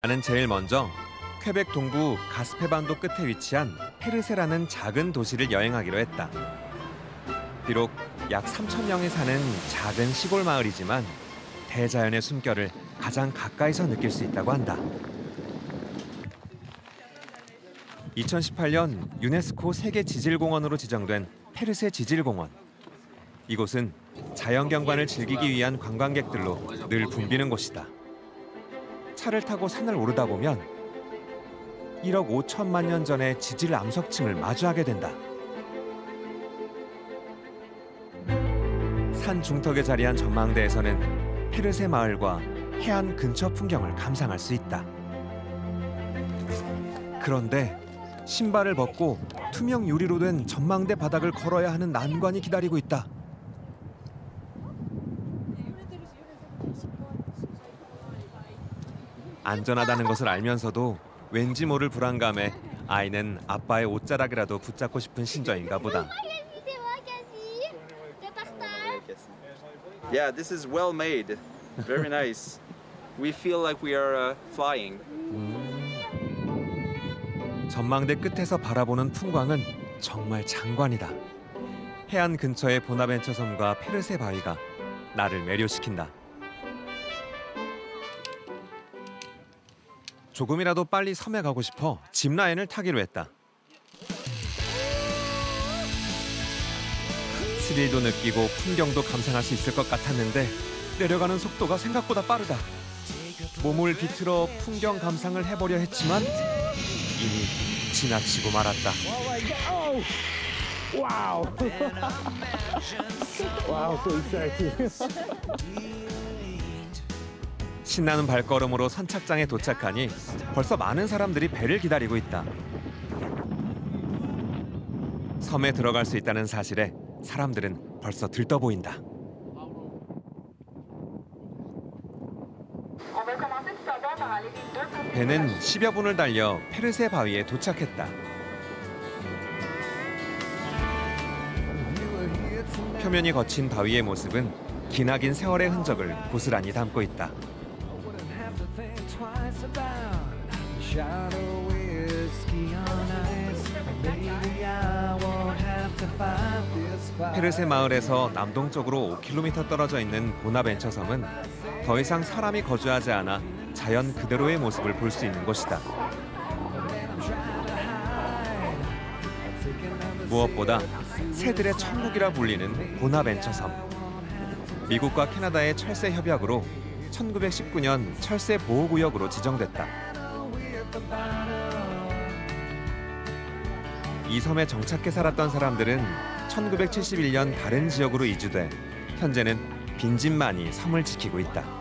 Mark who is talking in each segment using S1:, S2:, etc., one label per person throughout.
S1: 나는 제일 먼저 퀘벡 동부 가스페반도 끝에 위치한 페르세라는 작은 도시를 여행하기로 했다. 비록 약 3,000명이 사는 작은 시골 마을이지만 대자연의 숨결을 가장 가까이서 느낄 수 있다고 한다. 2018년 유네스코 세계 지질공원으로 지정된 페르세 지질공원. 이곳은 자연경관을 즐기기 위한 관광객들로 늘 붐비는 곳이다. 차를 타고 산을 오르다 보면 1억 5천만 년 전의 지질 암석층을 마주하게 된다. 산 중턱에 자리한 전망대에서는 페르세 마을과 해안 근처 풍경을 감상할 수 있다. 그런데 신발을 벗고 투명 유리로 된 전망대 바닥을 걸어야 하는 난관이 기다리고 있다. 안전하다는 것을 알면서도 왠지 모를 불안감에 아이는 아빠의 옷자락이라도 붙잡고 싶은 심정인가 보다.
S2: Yeah, this is well made. Very nice. We feel like we are flying.
S1: 전망대 끝에서 바라보는 풍광은 정말 장관이다. 해안 근처의 보나벤처 섬과 페르세 바위가 나를 매료시킨다. 조금이라도 빨리 섬에 가고 싶어 짚라인을 타기로 했다. 스릴도 느끼고 풍경도 감상할 수 있을 것 같았는데 내려가는 속도가 생각보다 빠르다. 몸을 비틀어 풍경 감상을 해보려 했지만 이미 지나치고 말았다.
S3: Wow! Wow, so exciting.
S1: 신나는 발걸음으로 선착장에 도착하니 벌써 많은 사람들이 배를 기다리고 있다. 섬에 들어갈 수 있다는 사실에 사람들은 벌써 들떠 보인다. 배는 10여 분을 달려 페르세 바위에 도착했다. 표면이 거친 바위의 모습은 기나긴 세월의 흔적을 고스란히 담고 있다. 페르세 마을에서 남동쪽으로 5km 떨어져 있는 보나벤처 섬은 더 이상 사람이 거주하지 않아 자연 그대로의 모습을 볼 수 있는 곳이다. 무엇보다 새들의 천국이라 불리는 보나벤처 섬. 미국과 캐나다의 철새 협약으로 1919년 철새 보호구역으로 지정됐다. 이 섬에 정착해 살았던 사람들은 1971년 다른 지역으로 이주돼 현재는 빈집만이 섬을 지키고 있다.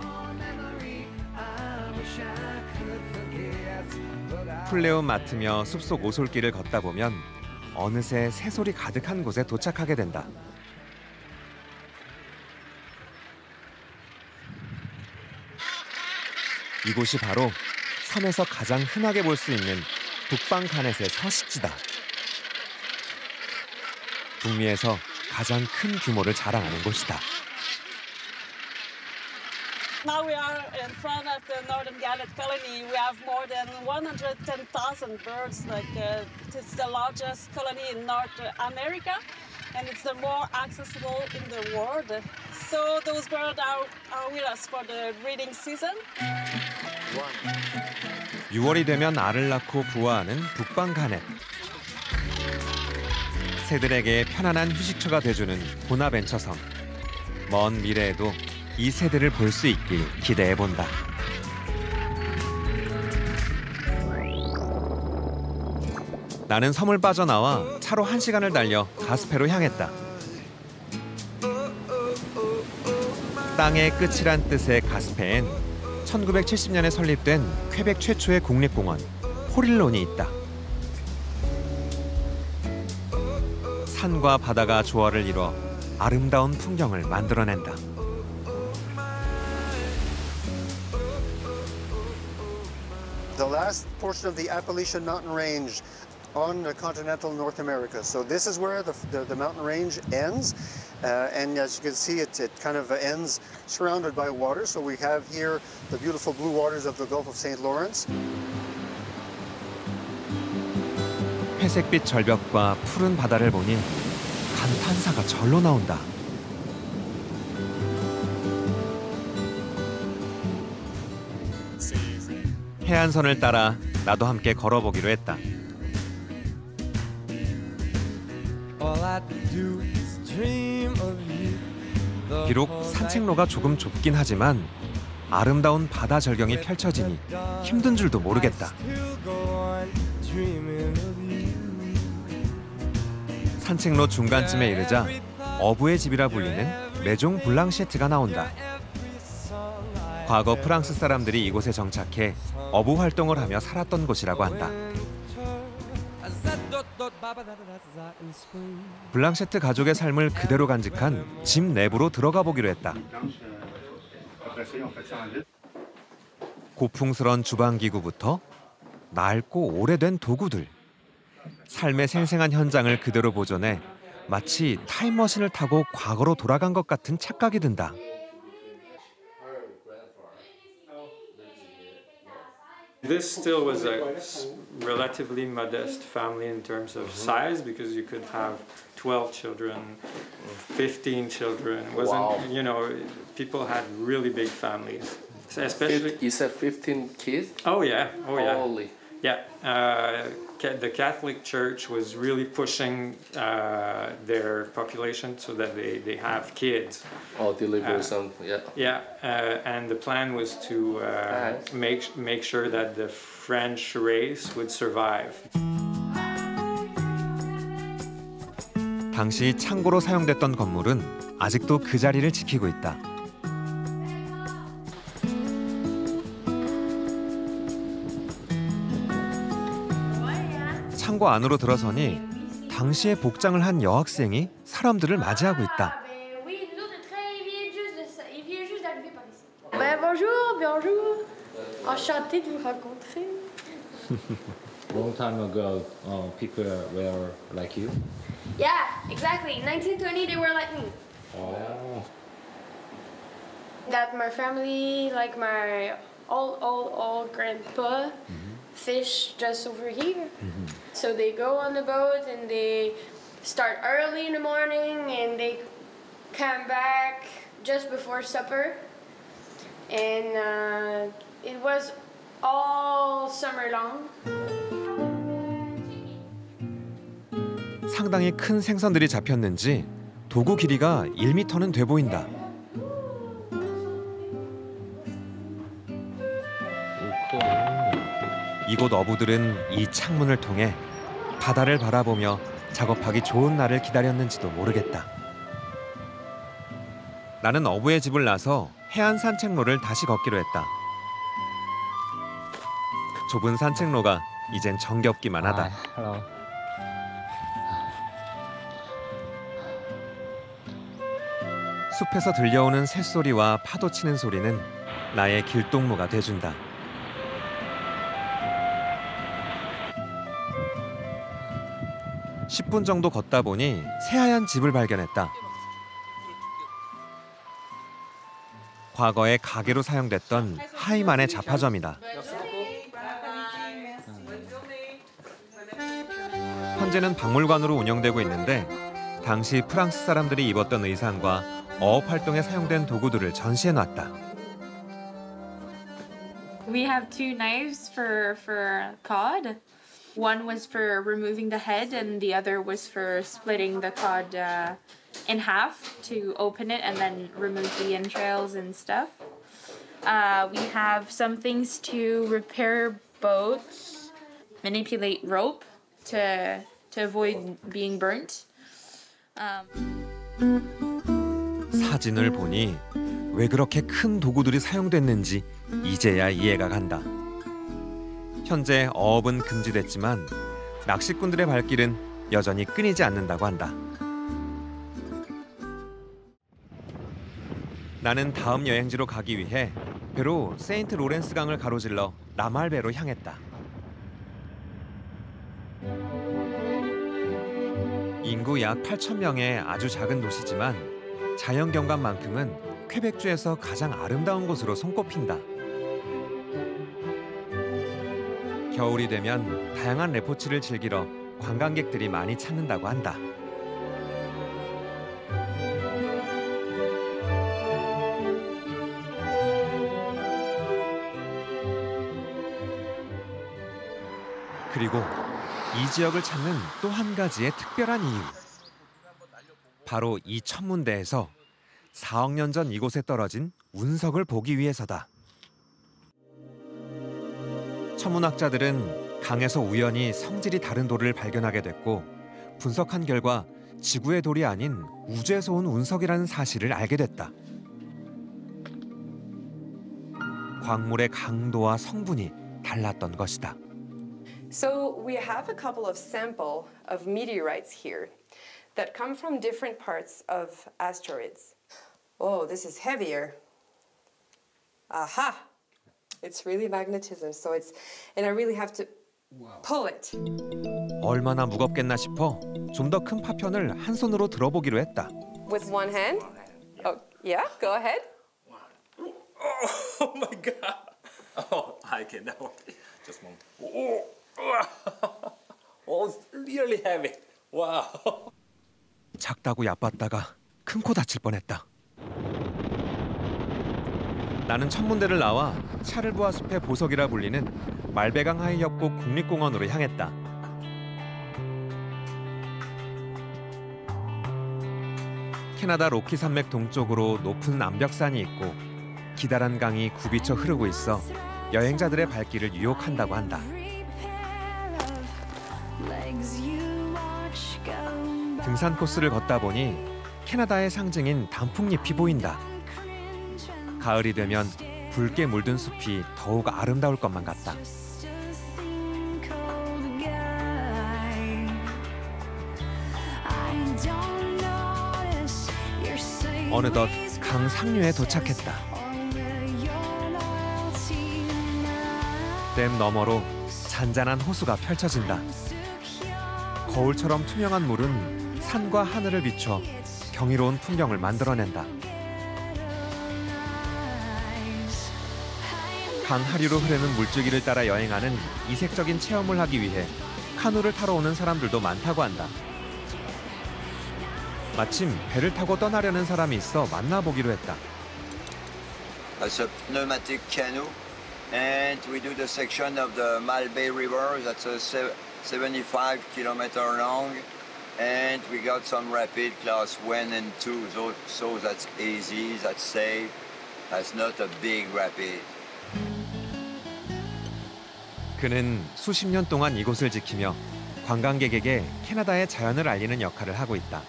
S1: 풀레온 맡으며 숲속 오솔길을 걷다 보면 어느새 새소리 가득한 곳에 도착하게 된다. 이곳이 바로 섬에서 가장 흔하게 볼 수 있는 북방카넷의 서식지다. 북미에서 가장 큰 규모를 자랑하는 곳이다.
S4: Now we are in front of the Northern Gannet colony. We have more than 110,000 birds. It's the largest colony in North America, and it's the more accessible in the world. So those birds are with us for the breeding season.
S1: 6월이 되면 알을 낳고 부화하는 북방가넷. 새들에게 편안한 휴식처가 돼주는 보나벤처 섬. 먼 미래에도 이 새들을 볼 수 있길 기대해본다. 나는 섬을 빠져나와 차로 1시간을 달려 가스페로 향했다. 땅의 끝이란 뜻의 가스페엔 1970년에 설립된 퀘벡 최초의 국립공원 호릴론이 있다. 산과 바다가 조화를 이뤄 아름다운 풍경을 만들어낸다.
S5: The last portion of the Appalachian Mountain Range on continental North America. So this is where the mountain range ends, And as you can see, it kind of ends surrounded by water. So we have here the beautiful blue waters of the Gulf of St. Lawrence.
S1: 회색빛 절벽과 푸른 바다를 보니 감탄사가 절로 나온다. 해안선을 따라 나도 함께 걸어보기로 했다. 비록 산책로가 조금 좁긴 하지만 아름다운 바다 절경이 펼쳐지니 힘든 줄도 모르겠다. 산책로 중간쯤에 이르자 어부의 집이라 불리는 메종 블랑셰트가 나온다. 과거 프랑스 사람들이 이곳에 정착해 어부 활동을 하며 살았던 곳이라고 한다. 블랑셰트 가족의 삶을 그대로 간직한 집 내부로 들어가 보기로 했다. 고풍스런 주방기구부터 낡고 오래된 도구들, 삶의 생생한 현장을 그대로 보존해 마치 타임머신을 타고 과거로 돌아간 것 같은 착각이 든다.
S6: This still was a relatively modest family in terms of size because you could have 12 children, 15 children. It wasn't, you know, people had really big families. Especially
S7: You said 15 kids?
S6: Oh yeah.
S7: Holy.
S6: Yeah. The Catholic Church was really pushing their population so that they have kids.
S7: Oh, deliver something, yeah.
S6: Yeah, and the plan was to make sure that the French race would survive.
S1: 당시 창고로 사용됐던 건물은 아직도 그 자리를 지키고 있다. 창고 안으로 들어서니 당시에 복장을 한 여학생이 사람들을 맞이하고 있다.
S8: Bonjour, bonjour. Enchanté de vous rencontrer.
S9: Long time ago, people were like you?
S8: Yeah, exactly. 1920, they were like me.
S9: Oh.
S8: That my family, like my old grandpa, fish just over here. So they go on the boat and they start early in the morning and they come back just before supper. And it was all summer long.
S1: 상당히 큰 생선들이 잡혔는지 도구 길이가 1m는 돼 보인다. 이곳 어부들은 이 창문을 통해 바다를 바라보며 작업하기 좋은 날을 기다렸는지도 모르겠다. 나는 어부의 집을 나서 해안 산책로를 다시 걷기로 했다. 좁은 산책로가 이젠 정겹기만 하다.
S9: Hello.
S1: 숲에서 들려오는 새소리와 파도 치는 소리는 나의 길동무가 돼준다. (10분) 정도 걷다 보니 새하얀 집을 발견했다. 과거에 가게로 사용됐던 하이만의 잡화점이다. 현재는 박물관으로 운영되고 있는데 당시 프랑스 사람들이 입었던 의상과 어업 활동에 사용된 도구들을 전시해놨다.
S10: We have two knives for cod. One was for removing the head and the other was for splitting the cod in half to open it and then remove the entrails and stuff. We have some things to repair boats, manipulate rope to avoid being burnt.
S1: 사진을 보니 왜 그렇게 큰 도구들이 사용됐는지 이제야 이해가 간다. 현재 어업은 금지됐지만 낚시꾼들의 발길은 여전히 끊이지 않는다고 한다. 나는 다음 여행지로 가기 위해 배로 세인트 로렌스 강을 가로질러 라말베로 향했다. 인구 약 8,000명의 아주 작은 도시지만 자연경관만큼은 퀘벡주에서 가장 아름다운 곳으로 손꼽힌다. 겨울이 되면 다양한 레포츠를 즐기러 관광객들이 많이 찾는다고 한다. 그리고 이 지역을 찾는 또 한 가지의 특별한 이유. 바로 이 천문대에서 4억 년 전 이곳에 떨어진 운석을 보기 위해서다. 천문학자들은 강에서 우연히 성질이 다른 돌을 발견하게 됐고 분석한 결과 지구의 돌이 아닌 우주에서 온 운석이라는 사실을 알게 됐다. 광물의 강도와 성분이 달랐던 것이다.
S11: So we have a couple of samples of meteorites here that come from different parts of asteroids. Oh, this is heavier. Aha! It's really magnetism, so and I really have to pull it.
S1: 얼마나 무겁겠나 싶어 좀 더 큰 파편을 한 손으로 들어보기로 했다.
S11: With one hand? Oh, yeah, go ahead.
S12: Oh my God! Oh, I can now. Just one. Oh, it's really heavy. Wow.
S1: 작다고 얕봤다가 큰 코 다칠 뻔했다. 나는 천문대를 나와 샤를부아 숲의 보석이라 불리는 말베강 하이협곡 국립공원으로 향했다. 캐나다 로키 산맥 동쪽으로 높은 암벽산이 있고 기다란 강이 굽이쳐 흐르고 있어 여행자들의 발길을 유혹한다고 한다. 등산 코스를 걷다 보니 캐나다의 상징인 단풍잎이 보인다. 가을이 되면 붉게 물든 숲이 더욱 아름다울 것만 같다. 어느덧 강 상류에 도착했다. 댐 너머로 잔잔한 호수가 펼쳐진다. 거울처럼 투명한 물은 산과 하늘을 비춰 경이로운 풍경을 만들어낸다. 강 하류로 흐르는 물줄기를 따라 여행하는 이색적인 체험을 하기 위해 카누를 타러 오는 사람들도 많다고 한다. 마침 배를 타고 떠나려는 사람이 있어 만나보기로 했다.
S13: It's a pneumatic canoe, and we do the section of the Malbay River. That's a 75 kilometer long, and we got some rapid class 1 and 2. So that's easy, that's safe. That's not a big rapid.
S1: 그는 수십 년 동안 이곳을 지키며 관광객에게 캐나다의 자연을 알리는 역할을 하고 있다.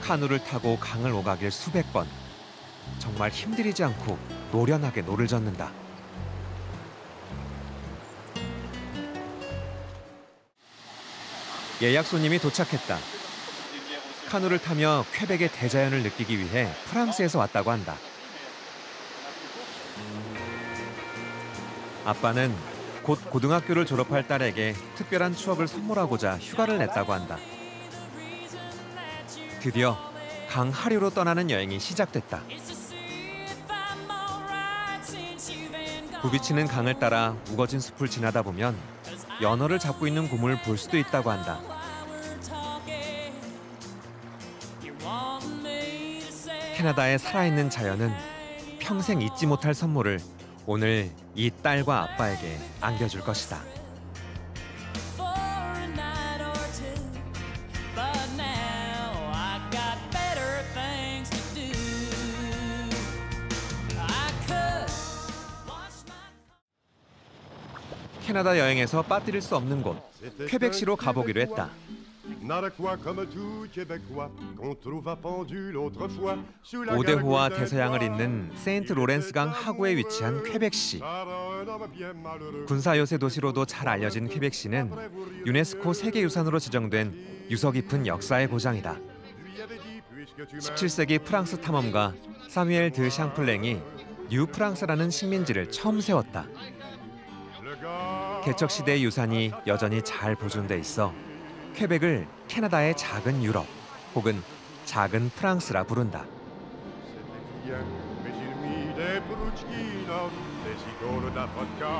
S1: 카누를 타고 강을 오가길 수백 번. 정말 힘들이지 않고 노련하게 노를 젓는다. 예약 손님이 도착했다. 카누를 타며 퀘벡의 대자연을 느끼기 위해 프랑스에서 왔다고 한다. 아빠는 곧 고등학교를 졸업할 딸에게 특별한 추억을 선물하고자 휴가를 냈다고 한다. 드디어 강 하류로 떠나는 여행이 시작됐다. 부비치는 강을 따라 우거진 숲을 지나다 보면 연어를 잡고 있는 곰을 볼 수도 있다고 한다. 캐나다의 살아있는 자연은 평생 잊지 못할 선물을 오늘 이 딸과 아빠에게 안겨줄 것이다. 캐나다 여행에서 빠뜨릴 수 없는 곳, 퀘벡시로 가보기로 했다. 5대호와 대서양을 잇는 세인트 로렌스강 하구에 위치한 퀘벡시. 군사요새 도시로도 잘 알려진 퀘벡시는 유네스코 세계유산으로 지정된 유서 깊은 역사의 고장이다. 17세기 프랑스 탐험가 사뮤엘 드 샹플랭이 뉴 프랑스라는 식민지를 처음 세웠다. 개척 시대의 유산이 여전히 잘 보존돼 있어 퀘벡을 캐나다의 작은 유럽 혹은 작은 프랑스라 부른다.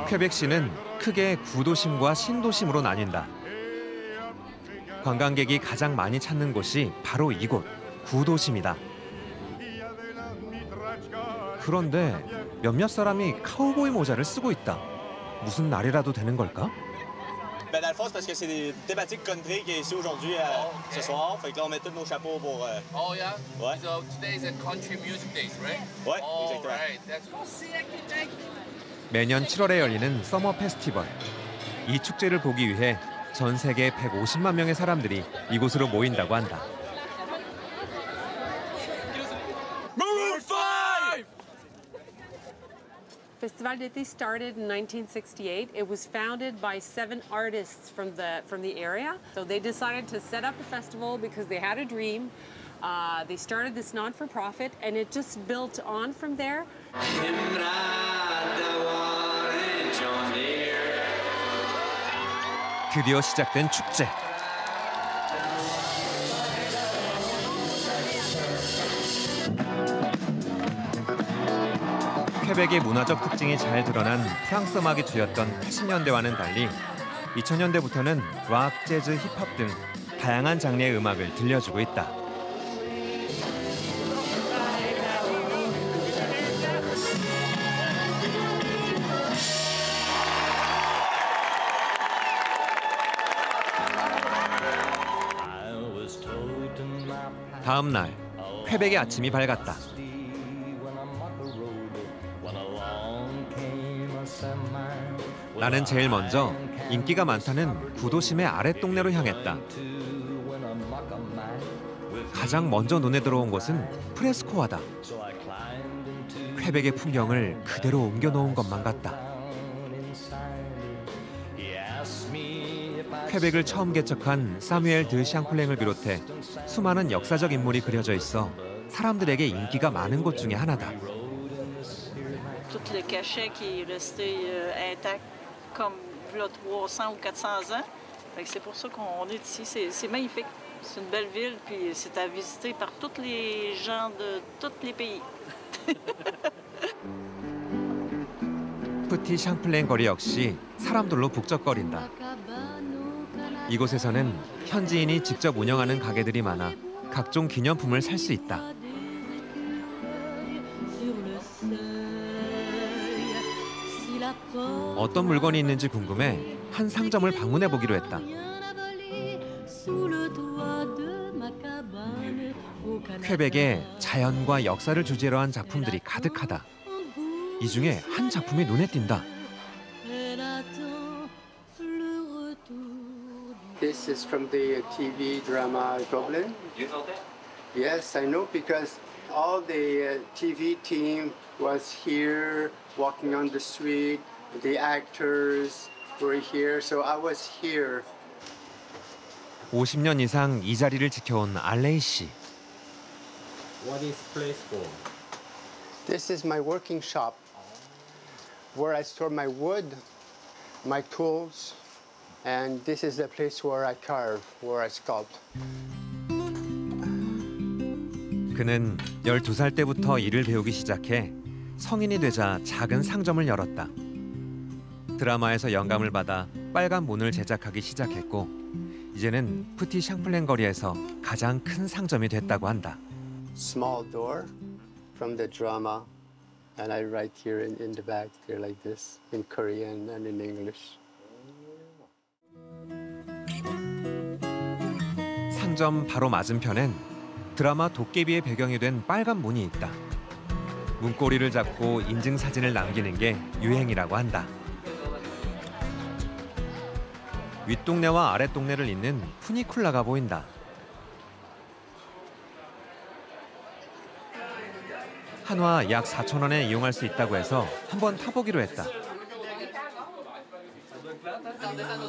S1: 퀘벡시는 크게 구도심과 신도심으로 나뉜다. 관광객이 가장 많이 찾는 곳이 바로 이곳, 구도심이다. 그런데 몇몇 사람이 카우보이 모자를 쓰고 있다. 무슨 날이라도 되는 걸까?
S14: Ben dans le fond, c'est parce que c'est des thématiques country qui est ici aujourd'hui, ce soir. Fait que là, on met tous nos chapeaux pour...
S7: Oh, yeah?
S14: Ouais.
S7: So today's a country music days, right?
S14: Ouais,
S7: oh,
S14: exactement.
S7: Right. That's...
S1: 매년 7월에 열리는 서머 페스티벌. 이 축제를 보기 위해 전 세계 150만 명의 사람들이 이곳으로 모인다고 한다.
S11: Festival d'été started in 1968. It was founded by 7 artists from the area. So they decided to set up a festival because they had a dream. They started this non-for-profit, and it just built on from there.
S1: 드디어 시작된 축제. 퀘벡의 문화적 특징이 잘 드러난 프랑스 음악이 주였던 80년대와는 달리 2000년대부터는 락, 재즈, 힙합 등 다양한 장르의 음악을 들려주고 있다. 다음 날, 퀘벡의 아침이 밝았다. 나는 제일 먼저 인기가 많다는 구도심의 아랫동네로 향했다. 가장 먼저 눈에 들어온 곳은 프레스코화다. 퀘벡의 풍경을 그대로 옮겨놓은 것만 같다. 퀘벡을 처음 개척한 사뮤엘 드 샹플랭을 비롯해 수많은 역사적 인물이 그려져 있어 사람들에게 인기가 많은 곳 중에 하나다.
S4: Tout le cachet qui est resté intact comme là 300 ou 400 ans. C'est pour ça qu'on est ici. C'est magnifique. C'est une belle ville, puis c'est à visiter par tous les gens de tous les pays.
S1: 푸티 샹플랭 거리 역시 사람들로 북적거린다. 이곳에서는 현지인이 직접 운영하는 가게들이 많아 각종 기념품을 살 수 있다. 어떤 물건이 있는지 궁금해 한 상점을 방문해 보기로 했다. 퀘벡의 자연과 역사를 주제로 한 작품들이 가득하다. 이 중에 한 작품이 눈에 띈다.
S15: This is from the TV drama Goblin.
S14: You know that?
S15: Yes, I know because all the TV team was here walking on the street. The actors were here, so I was here.
S1: 50년 이상 이 자리를 지켜온 알레이 씨.
S9: What is place for?
S15: This is my working shop where I store my wood, my tools, and this is the place where I carve, where I sculpt.
S1: 그는 12살 때부터 일을 배우기 시작해 성인이 되자 작은 상점을 열었다. 드라마에서 영감을 받아 빨간 문을 제작하기 시작했고 이제는 푸티 샹플랭 거리에서 가장 큰 상점이 됐다고 한다.
S15: Small door from the drama, and I write here in the back there like this in Korean and in English.
S1: 상점 바로 맞은편엔 드라마 도깨비의 배경이 된 빨간 문이 있다. 문고리를 잡고 인증 사진을 남기는 게 유행이라고 한다. 윗동네와 아랫동네를 잇는 푸니쿨라가 보인다. 한화 약 4,000원에 이용할 수 있다고 해서 한번 타보기로 했다.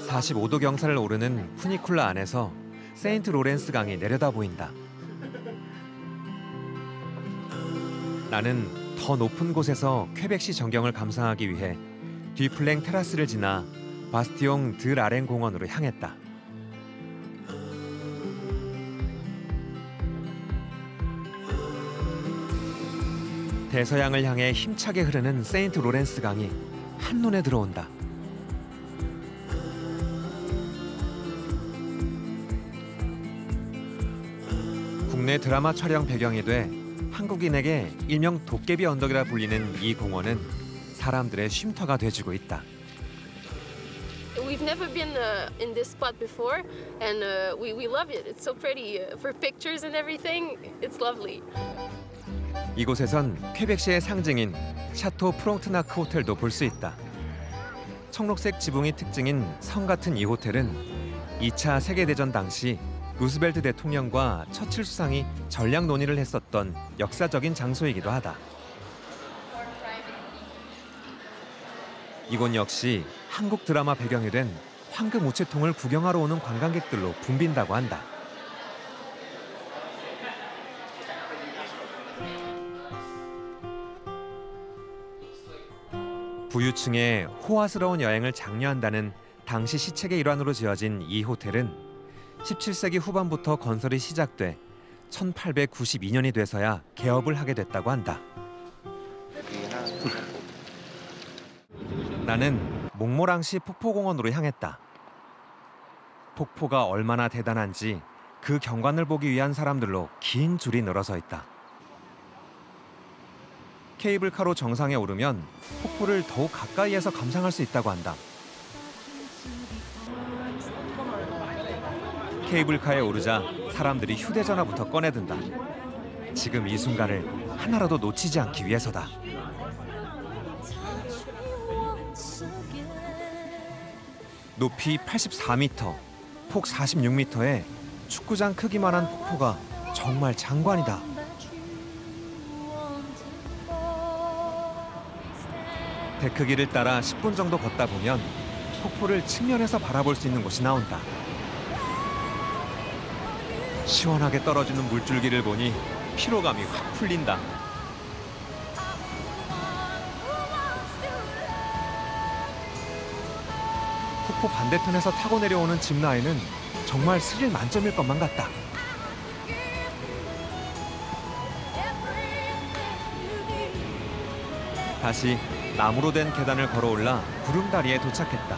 S1: 45도 경사를 오르는 푸니쿨라 안에서 세인트 로렌스 강이 내려다 보인다. 나는 더 높은 곳에서 퀘벡시 전경을 감상하기 위해 뒤플랭 테라스를 지나 바스티옹 드 라렌 공원으로 향했다. 대서양을 향해 힘차게 흐르는 세인트 로렌스 강이 한눈에 들어온다. 국내 드라마 촬영 배경이 돼 한국인에게 일명 도깨비 언덕이라 불리는 이 공원은 사람들의 쉼터가 돼주고 있다.
S8: We've never been in this spot before, and we love it. It's so pretty for pictures and everything. It's lovely.
S1: 이곳에선 퀘벡시의 상징인 샤토 프롱트나크 호텔도 볼 수 있다. 청록색 지붕이 특징인 성 같은 이 호텔은 2차 세계대전 당시 루스벨트 대통령과 처칠 수상이 전략 논의를 했었던 역사적인 장소이기도 하다. 이곳 역시 한국 드라마 배경이 된 황금 우체통을 구경하러 오는 관광객들로 붐빈다고 한다. 부유층의 호화스러운 여행을 장려한다는 당시 시책의 일환으로 지어진 이 호텔은 17세기 후반부터 건설이 시작돼 1892년이 돼서야 개업을 하게 됐다고 한다. 나는 몽모랑시 폭포공원으로 향했다. 폭포가 얼마나 대단한지 그 경관을 보기 위한 사람들로 긴 줄이 늘어서 있다. 케이블카로 정상에 오르면 폭포를 더욱 가까이에서 감상할 수 있다고 한다. 케이블카에 오르자 사람들이 휴대전화부터 꺼내든다. 지금 이 순간을 하나라도 놓치지 않기 위해서다. 높이 84m, 폭 46m의 축구장 크기만한 폭포가 정말 장관이다. 데크길을 따라 10분 정도 걷다 보면 폭포를 측면에서 바라볼 수 있는 곳이 나온다. 시원하게 떨어지는 물줄기를 보니 피로감이 확 풀린다. 폭포 반대편에서 타고 내려오는 짚라인은 정말 스릴 만점일 것만 같다. 다시 나무로 된 계단을 걸어올라 구름다리에 도착했다.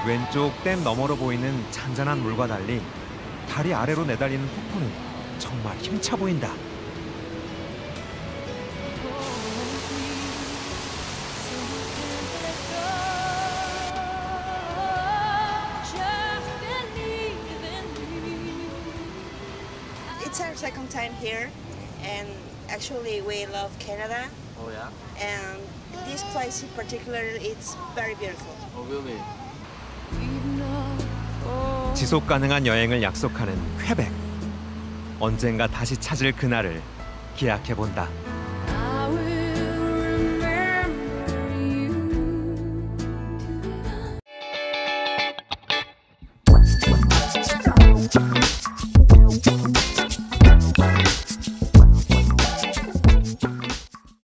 S1: 왼쪽 댐 너머로 보이는 잔잔한 물과 달리 다리 아래로 내달리는 폭포는 정말 힘차 보인다.
S16: It's our second time here, and actually we love Canada.
S14: Oh yeah?
S16: And this place in particular, it's very beautiful.
S14: Oh really?
S1: 지속 가능한 여행을 약속하는 퀘벡. 언젠가 다시 찾을 그날을 기약해 본다.
S17: you.